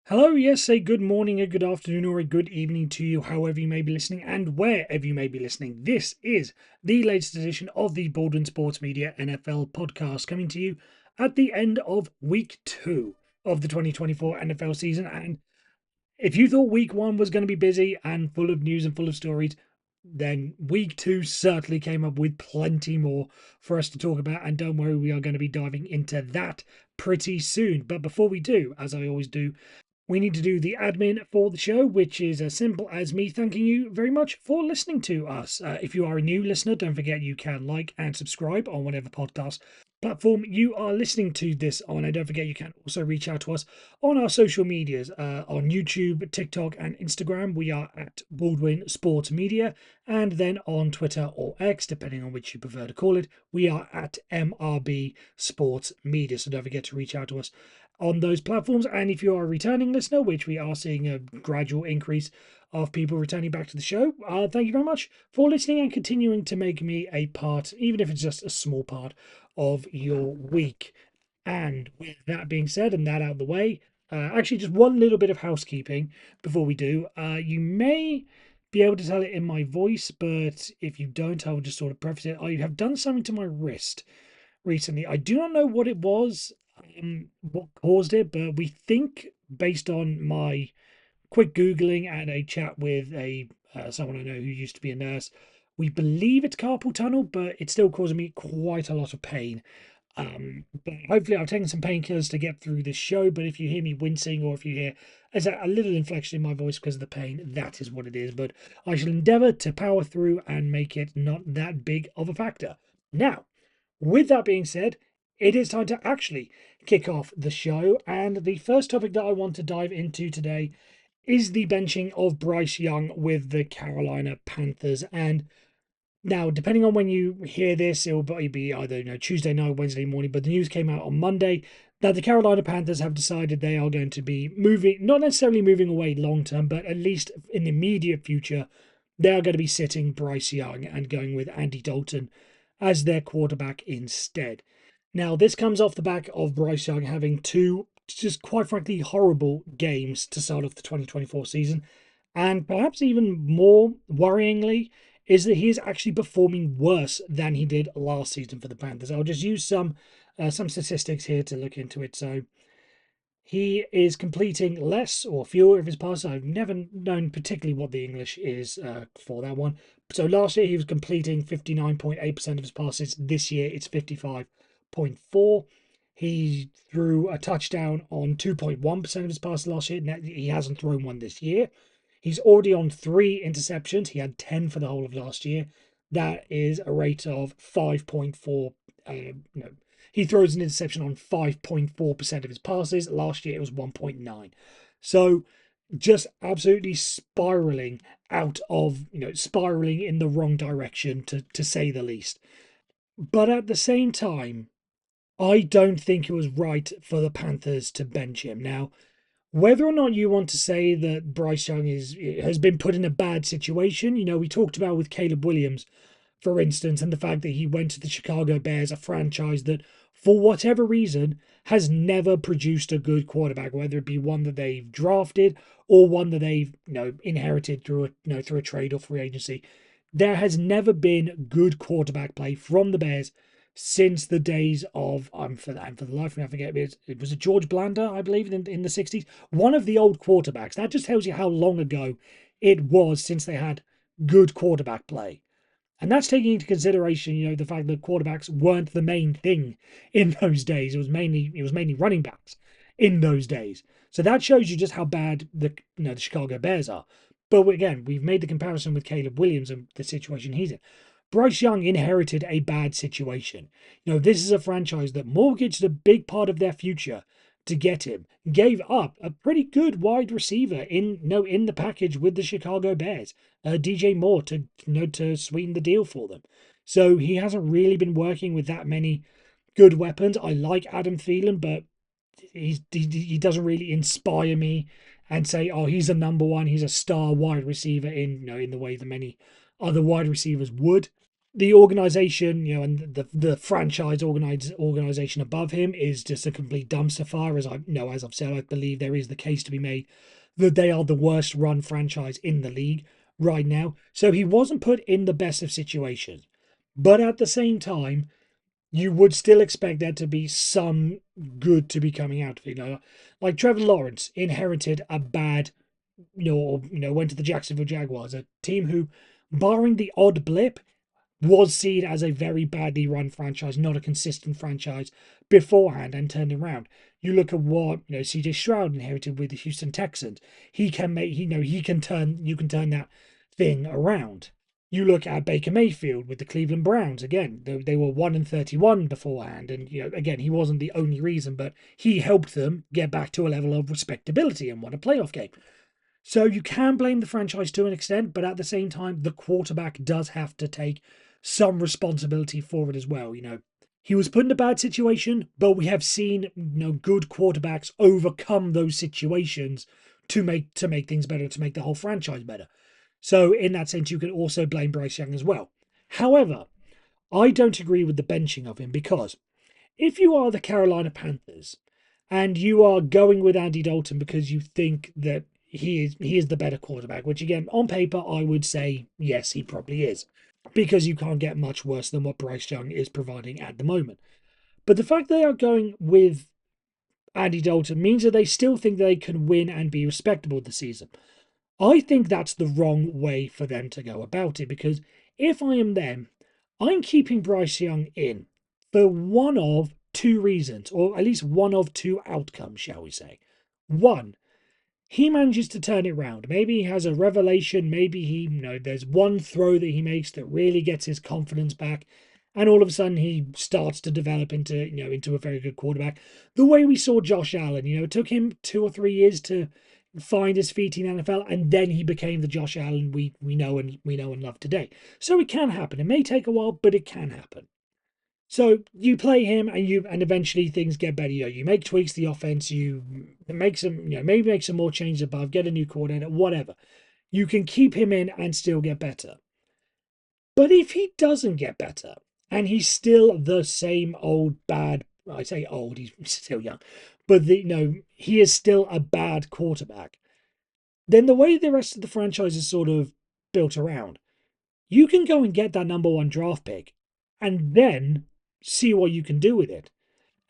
Hello, yes, a good morning, a good afternoon, or a good evening to you, however you may be listening and wherever you may be listening. This is the latest edition of the Baldwin Sports Media NFL podcast coming to you at the end of week two of the 2024 NFL season. And if you thought week one was going to be busy and full of news and full of stories, then week two certainly came up with plenty more for us to talk about. And don't worry, we are going to be diving into that pretty soon. But before we do, as I always do, we need to do the admin for the show, which is as simple as me thanking you very much for listening to us. If you are a new listener, don't forget you can like and subscribe on whatever podcast platform you are listening to this on. And don't forget you can also reach out to us on our social medias on YouTube, TikTok, and Instagram. We are at Baldwin Sports Media. And then on Twitter or X, depending on which you prefer to call it, we are at MRB Sports Media. So don't forget to reach out to us on those platforms. And if you are a returning listener, which we are seeing a gradual increase of people returning back to the show, thank you very much for listening and continuing to make me a part, even if it's just a small part, of your week. And with that being said and that out of the way, actually, just one little bit of housekeeping before we do. You may be able to tell it in my voice, but if you don't, I will just sort of preface it. I have done something to my wrist recently. I do not know what it was, what caused it, but we think, based on my quick Googling and a chat with a someone I know who used to be a nurse, we believe it's carpal tunnel, but it's still causing me quite a lot of pain. But hopefully I've taken some painkillers to get through this show. But if you hear me wincing or if you hear there's a little inflection in my voice because of the pain, that is what it is. But I shall endeavour to power through and make it not that big of a factor. Now, with that being said, it is time to actually kick off the show. And the first topic that I want to dive into today is the benching of Bryce Young with the Carolina Panthers. And now, depending on when you hear this, it will probably be either Tuesday night, Wednesday morning. But the news came out on Monday that the Carolina Panthers have decided they are going to be moving, not necessarily moving away long term, but at least in the immediate future, they are going to be sitting Bryce Young and going with Andy Dalton as their quarterback instead. Now, this comes off the back of Bryce Young having two just quite frankly horrible games to start off the 2024 season. And perhaps even more worryingly, is that he is actually performing worse than he did last season for the Panthers. I'll just use some statistics here to look into it. So he is completing less or fewer of his passes. I've never known particularly what the English is for that one. So last year he was completing 59.8% of his passes. This year it's 55.4%. He threw a touchdown on 2.1% of his passes last year. He hasn't thrown one this year. He's already on 3 interceptions. He had 10 for the whole of last year. That is a rate of 5.4. No, he throws an interception on 5.4% of his passes. Last year it was 1.9. So just absolutely spiraling out of, spiraling in the wrong direction to say the least. But at the same time, I don't think it was right for the Panthers to bench him. Now, whether or not you want to say that Bryce Young has been put in a bad situation, we talked about with Caleb Williams, for instance, and the fact that he went to the Chicago Bears, a franchise that, for whatever reason, has never produced a good quarterback, whether it be one that they've drafted or one that they've inherited through a trade or free agency. There has never been good quarterback play from the Bears since the days of for the life of me I forget it was a George Blanda, I believe, in the 60s. One of the old quarterbacks. That just tells you how long ago it was since they had good quarterback play. And that's taking into consideration, the fact that quarterbacks weren't the main thing in those days. It was mainly running backs in those days. So that shows you just how bad the Chicago Bears are. But again, we've made the comparison with Caleb Williams and the situation he's in. Bryce Young inherited a bad situation. This is a franchise that mortgaged a big part of their future to get him, gave up a pretty good wide receiver in the package with the Chicago Bears, DJ Moore, to sweeten the deal for them. So he hasn't really been working with that many good weapons. I like Adam Thielen, but he doesn't really inspire me and say, oh, he's a number one, he's a star wide receiver in the way that many other wide receivers would. the organization, and the franchise organization above him is just a complete dumpster fire. As I've said, I believe there is the case to be made that they are the worst run franchise in the league right now. So he wasn't put in the best of situations. But at the same time, you would still expect there to be some good to be coming out of it. Like Trevor Lawrence inherited a bad, went to the Jacksonville Jaguars, a team who, barring the odd blip, was seen as a very badly run franchise, not a consistent franchise beforehand, and turned around. You look at what CJ Stroud inherited with the Houston Texans. He can make he can turn you can turn that thing around. You look at Baker Mayfield with the Cleveland Browns. Again, they were 1-31 beforehand, and again, he wasn't the only reason, but he helped them get back to a level of respectability and won a playoff game. So you can blame the franchise to an extent, but at the same time, the quarterback does have to take some responsibility for it as well. He was put in a bad situation, but we have seen good quarterbacks overcome those situations to make things better, to make the whole franchise better. So in that sense, you can also blame Bryce Young as well. However, I don't agree with the benching of him, because if you are the Carolina Panthers and you are going with Andy Dalton because you think that he is the better quarterback, which again, on paper, I would say yes, he probably is, because you can't get much worse than what Bryce Young is providing at the moment. But the fact they are going with Andy Dalton means that they still think they can win and be respectable this season. I think that's the wrong way for them to go about it, because if I am them, I'm keeping Bryce Young in for one of two reasons, or at least one of two outcomes, shall we say. One, he manages to turn it round. Maybe he has a revelation. Maybe there's one throw that he makes that really gets his confidence back, and all of a sudden he starts to develop into a very good quarterback. The way we saw Josh Allen, it took him 2 or 3 years to find his feet in the NFL, and then he became the Josh Allen we know and love today. So it can happen. It may take a while, but it can happen. So you play him, and eventually things get better. You make tweaks to the offense. You make some, maybe make some more changes above. Get a new coordinator, whatever. You can keep him in and still get better. But if he doesn't get better and he's still the same old bad, I say old, he's still young, but he is still a bad quarterback. Then the way the rest of the franchise is sort of built around, you can go and get that number one draft pick and then see what you can do with it.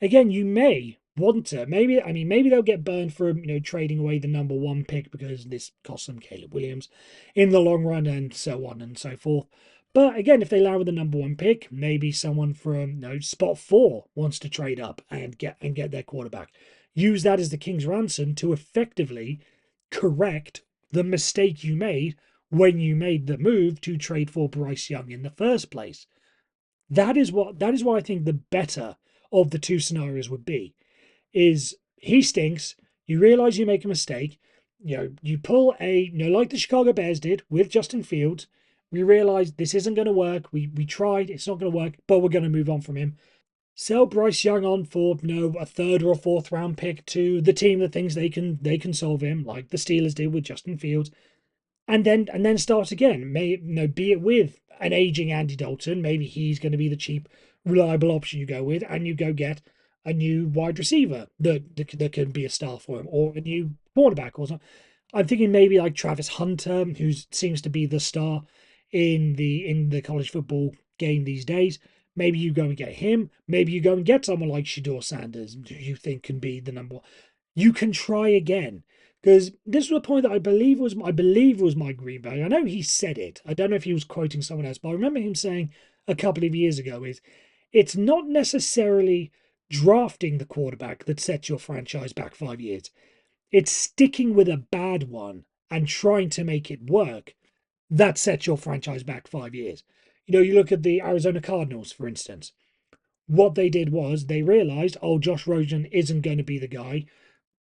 Again, you may want to. Maybe they'll get burned for trading away the number one pick because this costs them Caleb Williams in the long run, and so on and so forth. But again, if they land with the number one pick, maybe someone from spot 4 wants to trade up and get their quarterback. Use that as the king's ransom to effectively correct the mistake you made when you made the move to trade for Bryce Young in the first place. That is what I think the better of the two scenarios would be. Is he stinks, you realize you make a mistake, you pull like the Chicago Bears did with Justin Fields. We realize this isn't going to work. We tried, it's not going to work, but we're going to move on from him. Sell Bryce Young on for a third or a fourth round pick to the team that thinks they can solve him, like the Steelers did with Justin Fields, and then start again. Be it with an aging Andy Dalton. Maybe he's going to be the cheap, reliable option you go with, and you go get a new wide receiver that can be a star for him, or a new cornerback or something. I'm thinking maybe like Travis Hunter, who seems to be the star in the college football game these days. Maybe you go and get him. Maybe you go and get someone like Shedeur Sanders, who you think can be the number one. You can try again. Because this was a point that I believe was Mike Greenberg. I know he said it. I don't know if he was quoting someone else, but I remember him saying a couple of years ago it's not necessarily drafting the quarterback that sets your franchise back 5 years. It's sticking with a bad one and trying to make it work that sets your franchise back 5 years. You look at the Arizona Cardinals, for instance. What they did was they realized, Josh Rosen isn't going to be the guy.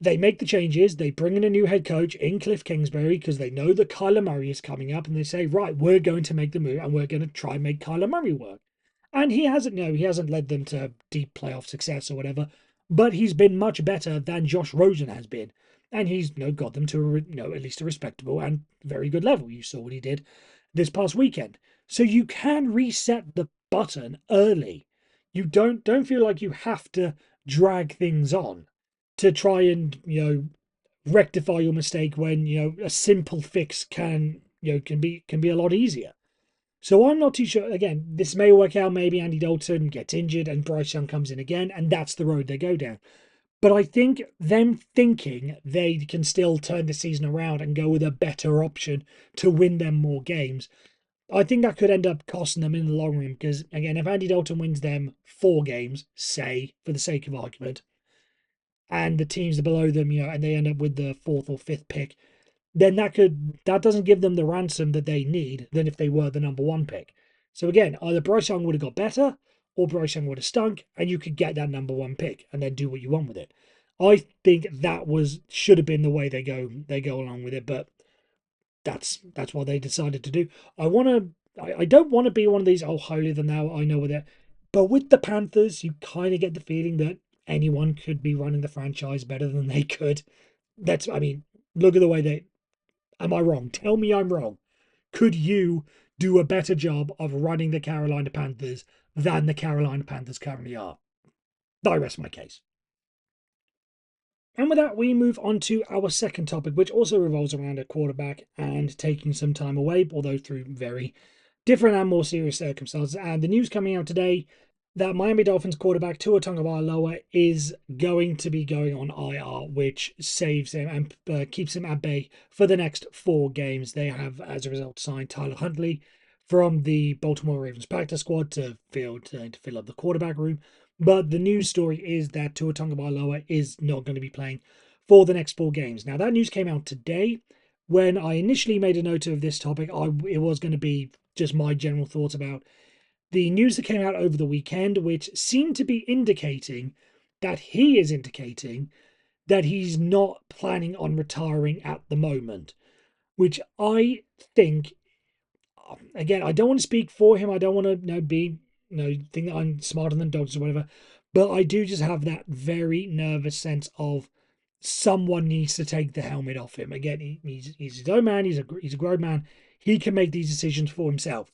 They make the changes. They bring in a new head coach in Cliff Kingsbury because they know that Kyler Murray is coming up, and they say, right, we're going to make the move and we're going to try and make Kyler Murray work. And he hasn't led them to deep playoff success or whatever, but he's been much better than Josh Rosen has been, and he's got them to at least a respectable and very good level. You saw what he did this past weekend. So you can reset the button early. You don't feel like you have to drag things on to try and, rectify your mistake when, a simple fix can be a lot easier. So I'm not too sure. Again, this may work out. Maybe Andy Dalton gets injured and Bryce Young comes in again, and that's the road they go down. But I think them thinking they can still turn the season around and go with a better option to win them more games, I think that could end up costing them in the long run. Because again, if Andy Dalton wins them 4 games, say, for the sake of argument, and the teams below them, and they end up with the fourth or fifth pick, then that doesn't give them the ransom that they need than if they were the number one pick. So again, either Bryce Young would have got better or Bryce Young would have stunk, and you could get that number one pick and then do what you want with it. I think that should have been the way they go along with it, but that's what they decided to do. I don't want to be one of these holier than thou, I know with it. But with the Panthers, you kind of get the feeling that anyone could be running the franchise better than they could. Look at the way they. Am I wrong? Tell me I'm wrong. Could you do a better job of running the Carolina Panthers than the Carolina Panthers currently are? I rest my case. And with that, we move on to our second topic, which also revolves around a quarterback and taking some time away, although through very different and more serious circumstances. And the news coming out today that Miami Dolphins quarterback Tua Tagovailoa is going to be going on IR, which saves him and keeps him at bay for the next 4 games. They have, as a result, signed Tyler Huntley from the Baltimore Ravens practice squad to fill up the quarterback room. But the news story is that Tua Tagovailoa is not going to be playing for the next 4 games. Now, that news came out today. When I initially made a note of this topic, it was going to be just my general thoughts about the news that came out over the weekend, which seemed to be indicating that he's not planning on retiring at the moment, which I think, again, I don't want to speak for him. I don't want to think that I'm smarter than doctors or whatever, but I do just have that very nervous sense of someone needs to take the helmet off him. Again, he's his own man. He's a grown man. He can make these decisions for himself.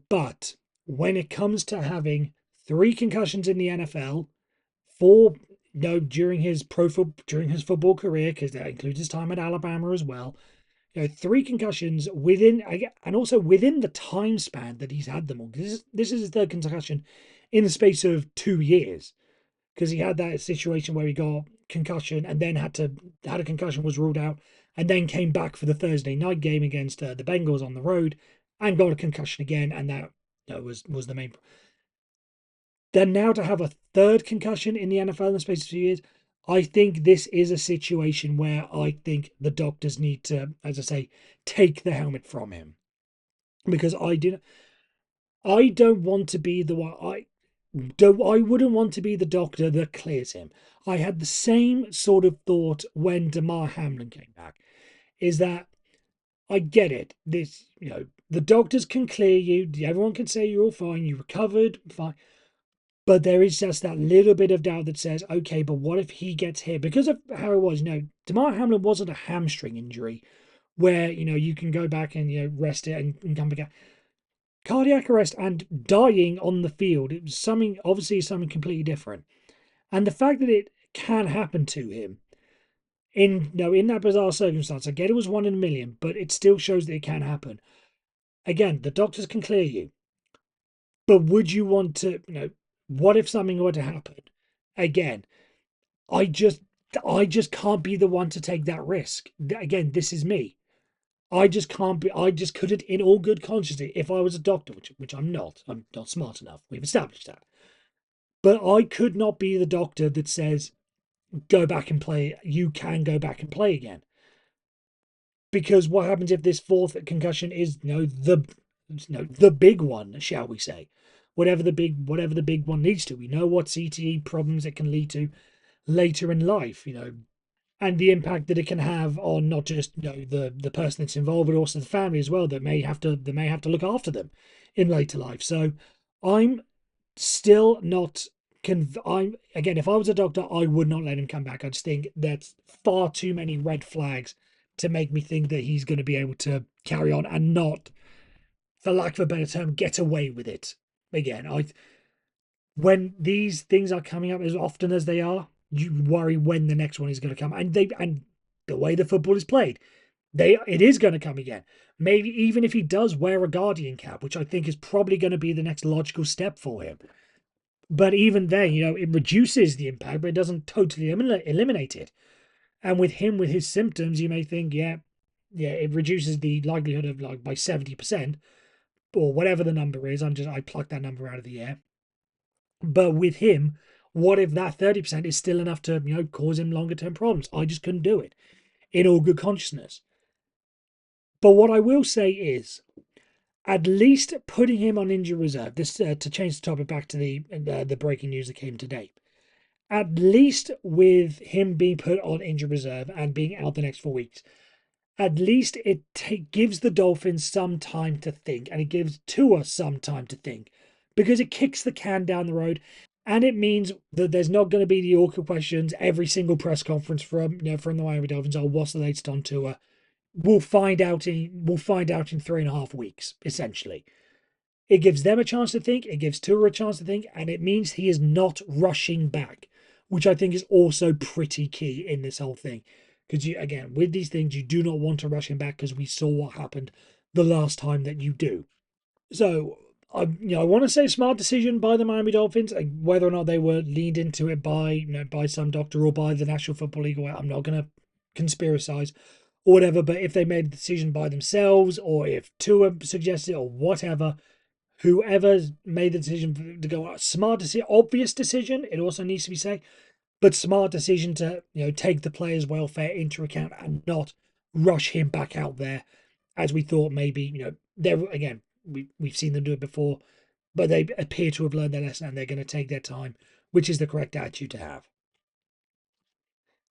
But when it comes to having 3 concussions in the NFL, 4 during his football career, because that includes his time at Alabama as well, 3 concussions within, and also within the time span that he's had them all. This is his 3rd concussion in the space of 2 years, because he had that situation where he got concussion and then had a concussion, was ruled out, and then came back for the Thursday night game against the Bengals on the road and got a concussion again, and that was the main. Then now to have a 3rd concussion in the NFL in the space of 2 years, I think this is a situation where I think the doctors need to, as I say, take the helmet from him, because I don't want to be the one. I wouldn't want to be the doctor that clears him. I had the same sort of thought when Damar Hamlin came back. Is that I get it. The doctors can clear you. Everyone can say you're all fine. You recovered, fine. But there is just that little bit of doubt that says, okay, but what if he gets hit? Because of how it was, Damar Hamlin wasn't a hamstring injury where, you can go back and, rest it and come back out. Cardiac arrest and dying on the field, it was obviously something completely different. And the fact that it can happen to him in that bizarre circumstance, I get it was 1 in a million, but it still shows that it can happen. Again, the doctors can clear you. But would you want to, what if something were to happen? Again, I just can't be the one to take that risk. Again, this is me. I just can't be. I just couldn't, in all good conscience, if I was a doctor, which I'm not. I'm not smart enough. We've established that. But I could not be the doctor that says, "Go back and play. You can go back and play again." Because what happens if this 4th concussion is, the big one, shall we say? Whatever the big one leads to. We know what CTE problems it can lead to later in life, and the impact that it can have on not just the person that's involved, but also the family as well, that may have to look after them in later life. So I'm still not I'm again, if I was a doctor, I would not let him come back. I just think that's far too many red flags to make me think that he's going to be able to carry on and not for lack of a better term, get away with it. Again, when these things are coming up as often as they are, you worry when the next one is going to come. And the way the football is played, it is going to come again. Maybe even if he does wear a Guardian cap, which I think is probably going to be the next logical step for him. But even then, it reduces the impact, but it doesn't totally eliminate it. And with him, with his symptoms, you may think, yeah, it reduces the likelihood of like by 70% or whatever the number is. I plucked that number out of the air. But with him, what if that 30% is still enough to, cause him longer term problems? I just couldn't do it in all good consciousness. But what I will say is, at least putting him on injury reserve, this to change the topic back to the breaking news that came today. At least with him being put on injury reserve and being out the next 4 weeks, at least it gives the Dolphins some time to think, and it gives Tua some time to think, because it kicks the can down the road, and it means that there's not going to be the awkward questions every single press conference from from the Miami Dolphins. Oh, what's the latest on Tua? We'll find out in 3.5 weeks, essentially. It gives them a chance to think, it gives Tua a chance to think, and it means he is not rushing back, which I think is also pretty key in this whole thing. Because again, with these things, you do not want to rush him back because we saw what happened the last time that you do. So I want to say smart decision by the Miami Dolphins. Whether or not they were leaned into it by by some doctor or by the National Football League, I'm not going to conspiracize or whatever. But if they made a decision by themselves, or if Tua suggested, or whatever, whoever made the decision to go smart decision, obvious decision, it also needs to be said, but smart decision to take the player's welfare into account and not rush him back out there, as we thought maybe there again we've seen them do it before, but they appear to have learned their lesson and they're going to take their time, which is the correct attitude to have.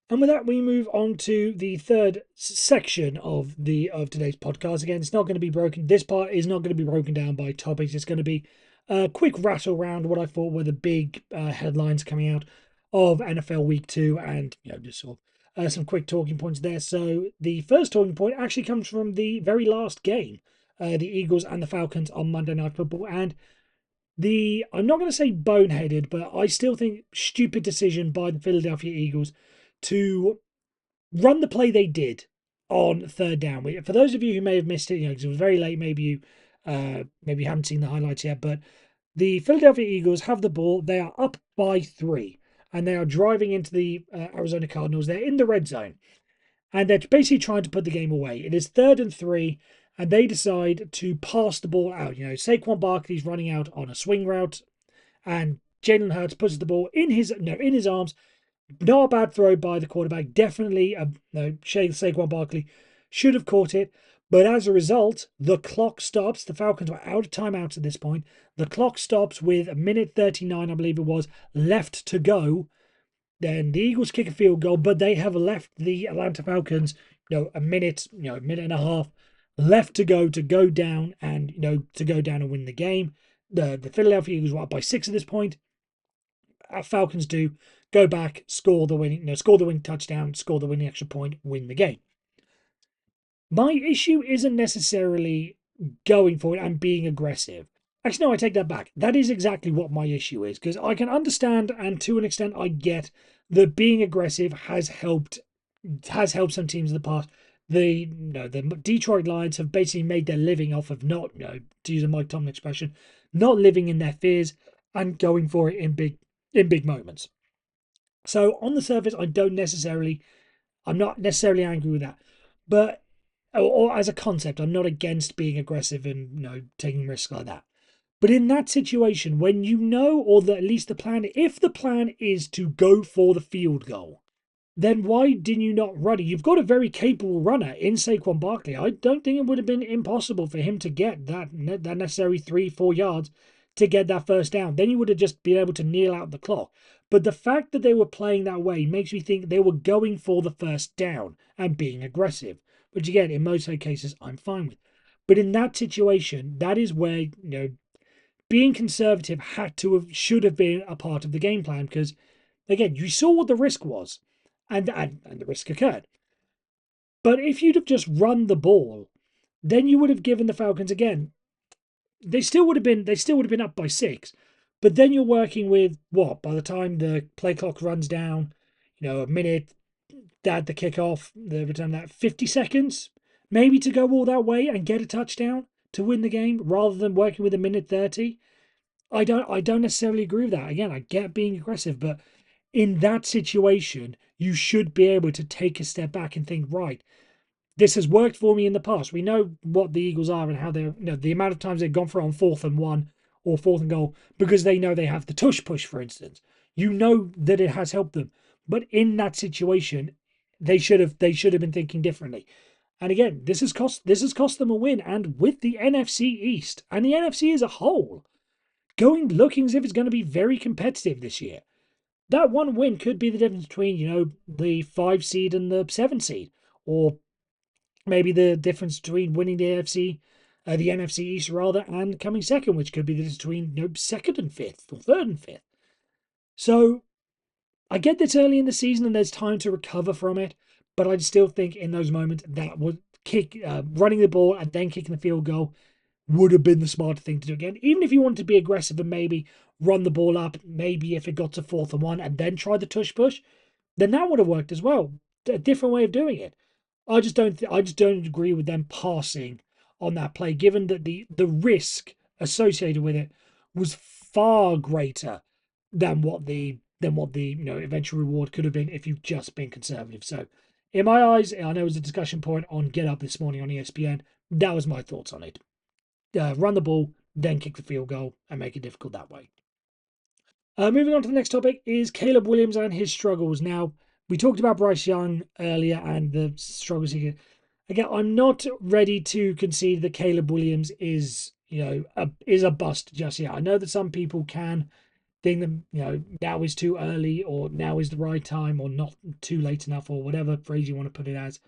And with that, we move on to the third section of today's podcast. Again, it's not going to be broken. This part is not going to be broken down by topics. It's going to be a quick rattle around what I thought were the big headlines coming out of NFL Week 2, and just sort of some quick talking points there. So the first talking point actually comes from the very last game, the Eagles and the Falcons on Monday Night Football, and I'm not going to say boneheaded, but I still think stupid decision by the Philadelphia Eagles to run the play they did on third down. For those of you who may have missed it, because it was very late, maybe you haven't seen the highlights yet, but the Philadelphia Eagles have the ball. They are up by 3, and they are driving into the Arizona Cardinals. They're in the red zone, and they're basically trying to put the game away. It is 3rd and 3, and they decide to pass the ball out. Saquon Barkley's running out on a swing route, and Jalen Hurts puts the ball in his arms. Not a bad throw by the quarterback. Definitely, Saquon Barkley should have caught it. But as a result, the clock stops. The Falcons were out of timeouts at this point. The clock stops with 1:39, I believe it was, left to go. Then the Eagles kick a field goal, but they have left the Atlanta Falcons, a minute, a minute and a half left to go down and, to go down and win the game. The Philadelphia Eagles were up by 6 at this point. Falcons do go back, score the winning touchdown, score the winning extra point, win the game. My issue isn't necessarily going for it and being aggressive. Actually, no, I take that back. That is exactly what my issue is, because I can understand, and to an extent I get, that being aggressive has helped some teams in the past. The Detroit Lions have basically made their living off of not, to use a Mike Tomlin expression, not living in their fears and going for it in big moments. So on the surface, I'm not necessarily angry with that, but or as a concept, I'm not against being aggressive and taking risks like that. But in that situation, when or at least the plan, if the plan is to go for the field goal, then why didn't you not run it? You've got a very capable runner in Saquon Barkley. I don't think it would have been impossible for him to get that necessary 3-4 yards to get that first down. Then you would have just been able to kneel out the clock. But the fact that they were playing that way makes me think they were going for the first down and being aggressive, which again, in most cases, I'm fine with. But in that situation, that is where, being conservative should have been a part of the game plan, because again, you saw what the risk was, and the risk occurred. But if you'd have just run the ball, then you would have given the Falcons, again, they still would have been up by 6. But then you're working with what? By the time the play clock runs down, a minute, add the kickoff, the return that 50 seconds, maybe to go all that way and get a touchdown to win the game rather than working with a minute 30. I don't necessarily agree with that. Again, I get being aggressive, but in that situation, you should be able to take a step back and think, right, this has worked for me in the past. We know what the Eagles are and how they're, the amount of times they've gone for it on 4th and 1 or 4th and goal because they know they have the tush push, for instance. You know that it has helped them. But in that situation, they should have been thinking differently. And again, this has cost them a win. And with the NFC East and the NFC as a whole, looking as if it's going to be very competitive this year. That one win could be the difference between, the 5 seed and the 7 seed, or maybe the difference between winning the NFC East rather, and coming second, which could be the difference between, second and fifth or third and fifth. So I get this early in the season and there's time to recover from it, but I still think in those moments that would running the ball and then kicking the field goal would have been the smarter thing to do again. Even if you wanted to be aggressive and maybe run the ball up, maybe if it got to 4th and 1 and then try the tush push, then that would have worked as well. A different way of doing it. I just don't agree with them passing on that play, given that the risk associated with it was far greater than what the eventual reward could have been if you've just been conservative. So, in my eyes, I know it was a discussion point on Get Up this morning on ESPN. That was my thoughts on it. Run the ball, then kick the field goal, and make it difficult that way. Moving on to the next topic is Caleb Williams and his struggles. Now, we talked about Bryce Young earlier and the struggles he. Again, I'm not ready to concede that Caleb Williams is a bust just yet. I know that some people can think that now is too early or now is the right time or not too late enough or whatever phrase you want to put it as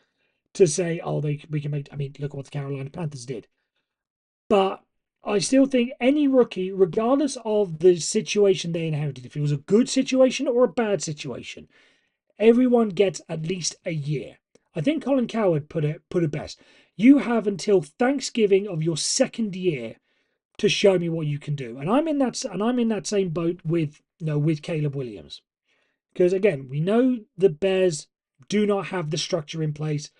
to say, oh, we can make. I mean, look what the Carolina Panthers did. But I still think any rookie, regardless of the situation they inherited, if it was a good situation or a bad situation, everyone gets at least a year. I think Colin Cowherd put it best. You have until Thanksgiving of your second year to show me what you can do. And I'm in that same boat with Caleb Williams. Because again, we know the Bears do not have the structure in place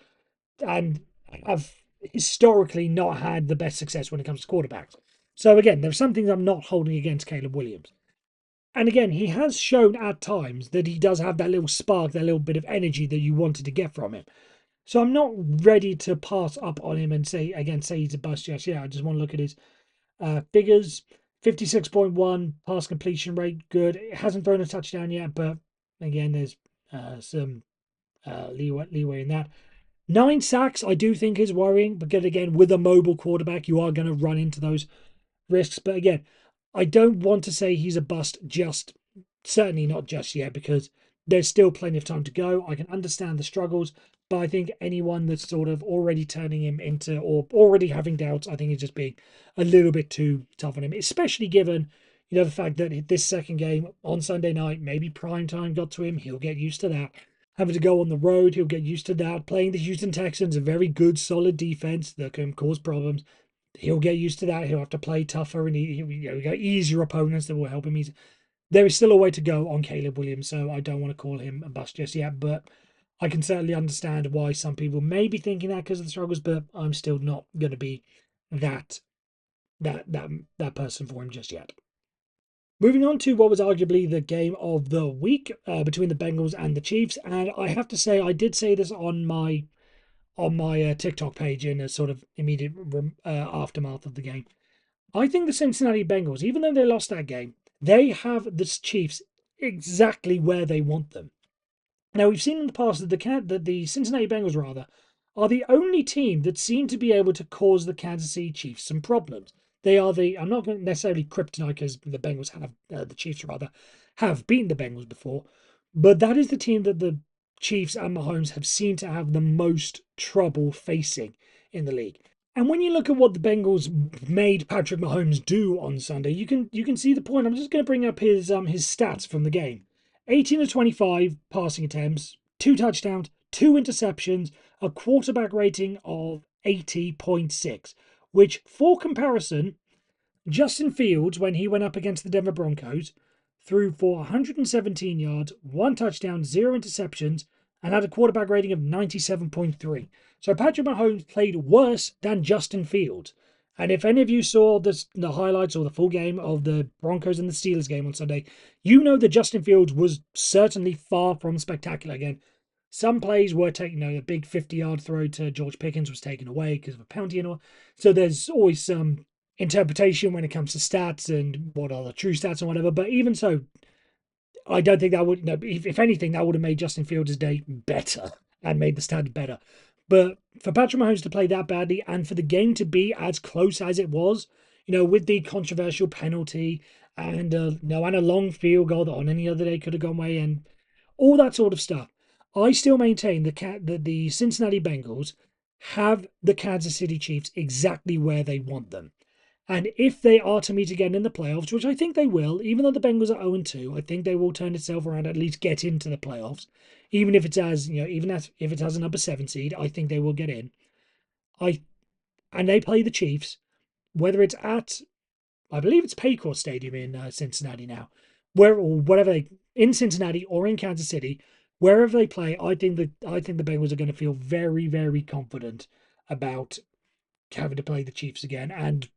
and have historically not had the best success when it comes to quarterbacks. So again, there's some things I'm not holding against Caleb Williams. And again, he has shown at times that he does have that little spark, that little bit of energy that you wanted to get from him. So I'm not ready to pass up on him and say he's a bust just yet. I just want to look at his figures. 56.1 pass completion rate, good. It hasn't thrown a touchdown yet, but again, there's some leeway in that. 9 sacks, I do think is worrying, because again, with a mobile quarterback, you are going to run into those risks. But again, I don't want to say he's a bust certainly not just yet, because there's still plenty of time to go. I can understand the struggles, but I think anyone that's sort of already turning him into or already having doubts, I think is just being a little bit too tough on him, especially given, the fact that this second game on Sunday night, maybe prime time got to him. He'll get used to that. Having to go on the road, he'll get used to that. Playing the Houston Texans, a very good, solid defense that can cause problems. He'll get used to that. He'll have to play tougher and he'll get easier opponents that will help him. There is still a way to go on Caleb Williams, so I don't want to call him a bust just yet. But I can certainly understand why some people may be thinking that because of the struggles. But I'm still not going to be that person for him just yet. Moving on to what was arguably the game of the week between the Bengals and the Chiefs, and I have to say I did say this on my TikTok page in a sort of immediate aftermath of the game. I think the Cincinnati Bengals, even though they lost that game, they have the Chiefs exactly where they want them. Now, we've seen in the past that the Cincinnati Bengals, rather, are the only team that seem to be able to cause the Kansas City Chiefs some problems. They are I'm not going to necessarily kryptonite, because the Bengals the Chiefs rather, have beaten the Bengals before, but that is the team that the Chiefs and Mahomes have seemed to have the most trouble facing in the league. And when you look at what the Bengals made Patrick Mahomes do on Sunday, you can see the point. I'm just going to bring up his stats from the game. 18 of 25 passing attempts, 2 touchdowns, 2 interceptions, a quarterback rating of 80.6, which, for comparison, Justin Fields, when he went up against the Denver Broncos, threw for 117 yards, one touchdown, zero interceptions, and had a quarterback rating of 97.3. So Patrick Mahomes played worse than Justin Fields. And if any of you saw the highlights or the full game of the Broncos and the Steelers game on Sunday, you know that Justin Fields was certainly far from spectacular. Again, some plays were taken, a big 50-yard throw to George Pickens was taken away because of a penalty and all. So there's always some interpretation when it comes to stats and what are the true stats and whatever. But even so, I don't think that would, if anything, that would have made Justin Fields' day better and made the stats better. But for Patrick Mahomes to play that badly and for the game to be as close as it was, with the controversial penalty and and a long field goal that on any other day could have gone away and all that sort of stuff, I still maintain that the Cincinnati Bengals have the Kansas City Chiefs exactly where they want them. And if they are to meet again in the playoffs, which I think they will, even though the Bengals are 0-2, I think they will turn itself around, at least get into the playoffs. Even if it's if it's as a number 7 seed, I think they will get in. And they play the Chiefs, whether it's at, I believe it's Paycor Stadium in Cincinnati now, in Cincinnati or in Kansas City, wherever they play, I think the Bengals are going to feel very, very confident about having to play the Chiefs again. And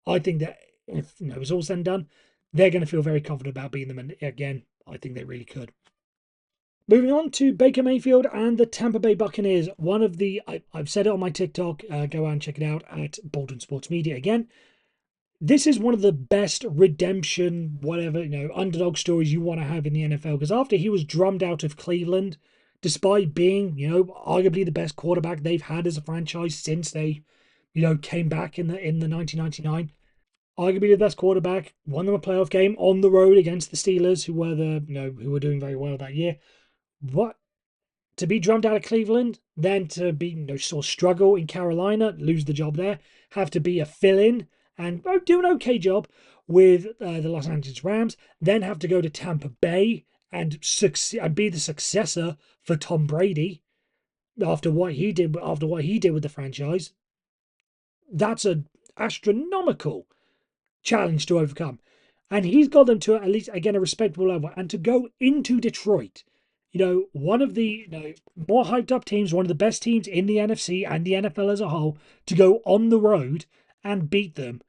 I think that if it's all said and done, they're going to feel very confident about beating them. And again, I think they really could. Moving on to Baker Mayfield and the Tampa Bay Buccaneers. I've said it on my TikTok. Go out and check it out at Bolton Sports Media again. This is one of the best redemption, underdog stories you want to have in the NFL. Because after he was drummed out of Cleveland, despite being, arguably the best quarterback they've had as a franchise since they, came back in the 1999, arguably the best quarterback, won them a playoff game on the road against the Steelers, who were doing very well that year. What to be drummed out of Cleveland, then to be sort of struggle in Carolina, lose the job there, have to be a fill-in and do an okay job with the Los Angeles Rams, then have to go to Tampa Bay and be the successor for Tom Brady after what he did with the franchise. That's an astronomical challenge to overcome. And he's got them to at least, again, a respectable level. And to go into Detroit, one of the more hyped up teams, one of the best teams in the NFC and the NFL as a whole, to go on the road and beat them,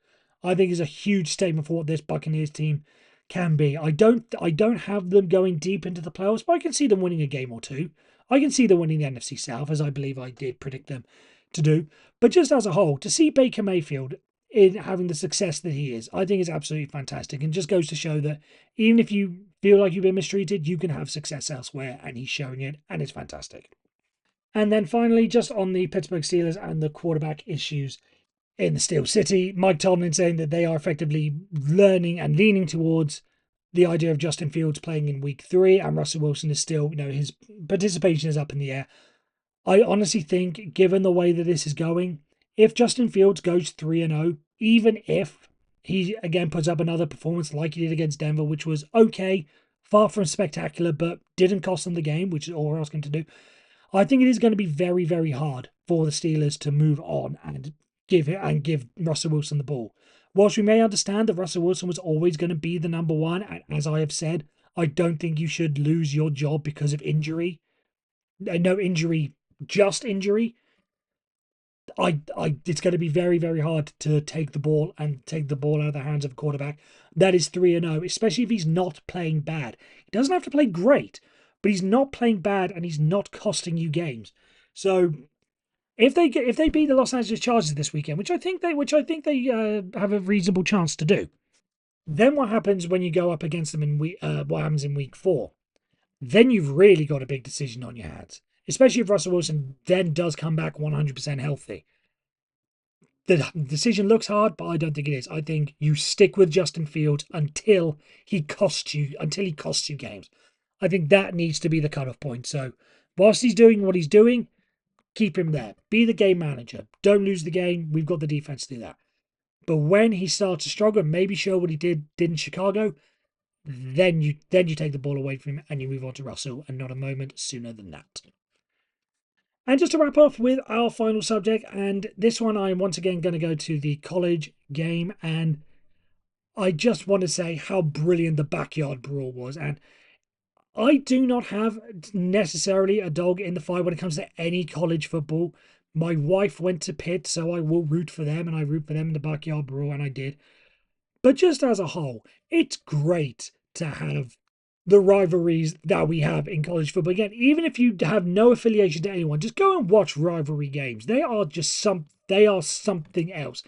I think is a huge statement for what this Buccaneers team can be. I don't have them going deep into the playoffs, but I can see them winning a game or two. I can see them winning the NFC South, as I believe I did predict them to do. But just as a whole, to see Baker Mayfield in having the success that he is, I think is absolutely fantastic, and just goes to show that even if you feel like you've been mistreated, you can have success elsewhere, and he's showing it, and it's fantastic. And then finally, just on the Pittsburgh Steelers and the quarterback issues in the Steel City, Mike Tomlin saying that they are effectively learning and leaning towards the idea of Justin Fields playing in week 3, and Russell Wilson is still, his participation is up in the air. I honestly think, given the way that this is going, if Justin Fields goes 3-0, even if he again puts up another performance like he did against Denver, which was okay, far from spectacular, but didn't cost them the game, which is all we're asking to do, I think it is going to be very, very hard for the Steelers to move on and give Russell Wilson the ball. Whilst we may understand that Russell Wilson was always going to be the number one, and as I have said, I don't think you should lose your job because of injury. No injury, just injury. It's going to be very, very hard to take the ball out of the hands of a quarterback that is 3-0, especially if he's not playing bad. He doesn't have to play great, but he's not playing bad and he's not costing you games. So if they beat the Los Angeles Chargers this weekend, which I think they have a reasonable chance to do, then what happens when you go up against them in what happens in week 4? Then you've really got a big decision on your hands, especially if Russell Wilson then does come back 100% healthy. The decision looks hard, but I don't think it is. I think you stick with Justin Fields until he costs you games. I think that needs to be the cutoff point. So whilst he's doing what he's doing, keep him there. Be the game manager. Don't lose the game. We've got the defense to do that. But when he starts to struggle, maybe show what he did in Chicago, then you take the ball away from him and you move on to Russell, and not a moment sooner than that. And just to wrap off with our final subject, and this one I'm once again going to go to the college game, and I just want to say how brilliant the backyard brawl was. And I do not have necessarily a dog in the fight when it comes to any college football. My wife went to Pitt, so I will root for them, and I root for them in the backyard brawl, and I did. But just as a whole, it's great to have the rivalries that we have in college football. Again, even if you have no affiliation to anyone, just go and watch rivalry games. They are something else.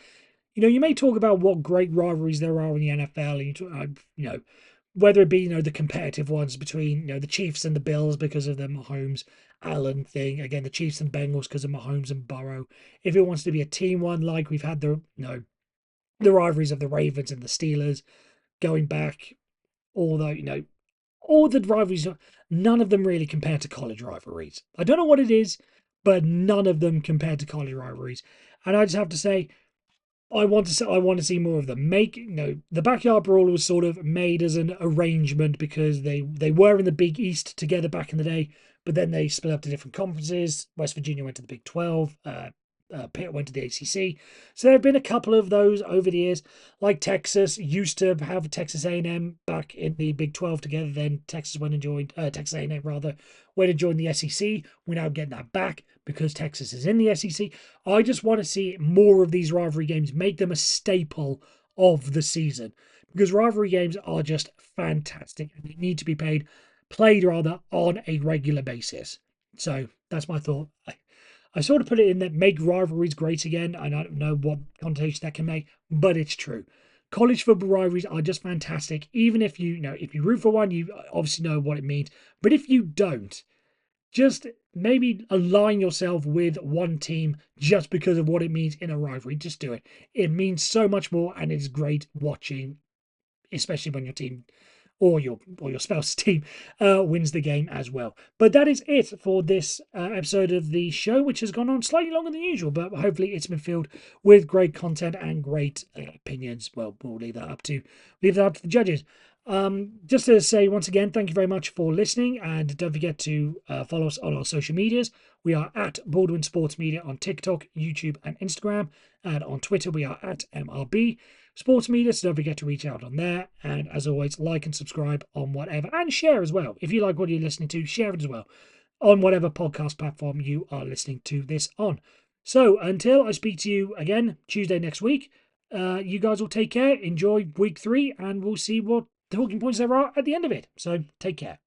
You know, you may talk about what great rivalries there are in the NFL, and you know, whether it be, you know, the competitive ones between, you know, the Chiefs and the Bills because of the Mahomes Allen thing. Again, the Chiefs and Bengals because of Mahomes and Burrow. If it wants to be a team one, like we've had the rivalries of the Ravens and the Steelers going back, although, you know, all the rivalries, none of them really compare to college rivalries. I don't know what it is, but none of them compare to college rivalries. And I just have to say, I want to see more of them. The backyard brawl was sort of made as an arrangement because they were in the Big East together back in the day, but then they split up to different conferences. West Virginia went to the Big 12. Pitt went to the ACC. So there have been a couple of those over the years. Like Texas used to have Texas A&M back in the Big 12 together. Then Texas went and joined Texas A&M rather went and joined the SEC. We're now getting that back because Texas is in the SEC. I just want to see more of these rivalry games. Make them a staple of the season because rivalry games are just fantastic and they need to be played rather on a regular basis. So that's my thought. I sort of put it in that make rivalries great again. I don't know what connotation that can make, but it's true. College football rivalries are just fantastic. Even if if you root for one, you obviously know what it means. But if you don't, just maybe align yourself with one team just because of what it means in a rivalry. Just do it. It means so much more, and it's great watching, especially when your team or your spouse's team wins the game as well. But that is it for this episode of the show, which has gone on slightly longer than usual, but hopefully it's been filled with great content and great opinions. Well, we'll leave that up to the judges. Just to say once again, thank you very much for listening, and don't forget to follow us on our social medias. We are at Baldwin Sports Media on TikTok, YouTube, and Instagram, and on Twitter we are at MRB Sports Media, so don't forget to reach out on there. And as always, like and subscribe on whatever, and share as well. If you like what you're listening to, share it as well on whatever podcast platform you are listening to this on. So until I speak to you again Tuesday next week, you guys will take care, enjoy week 3, and we'll see what talking points there are at the end of it. So take care.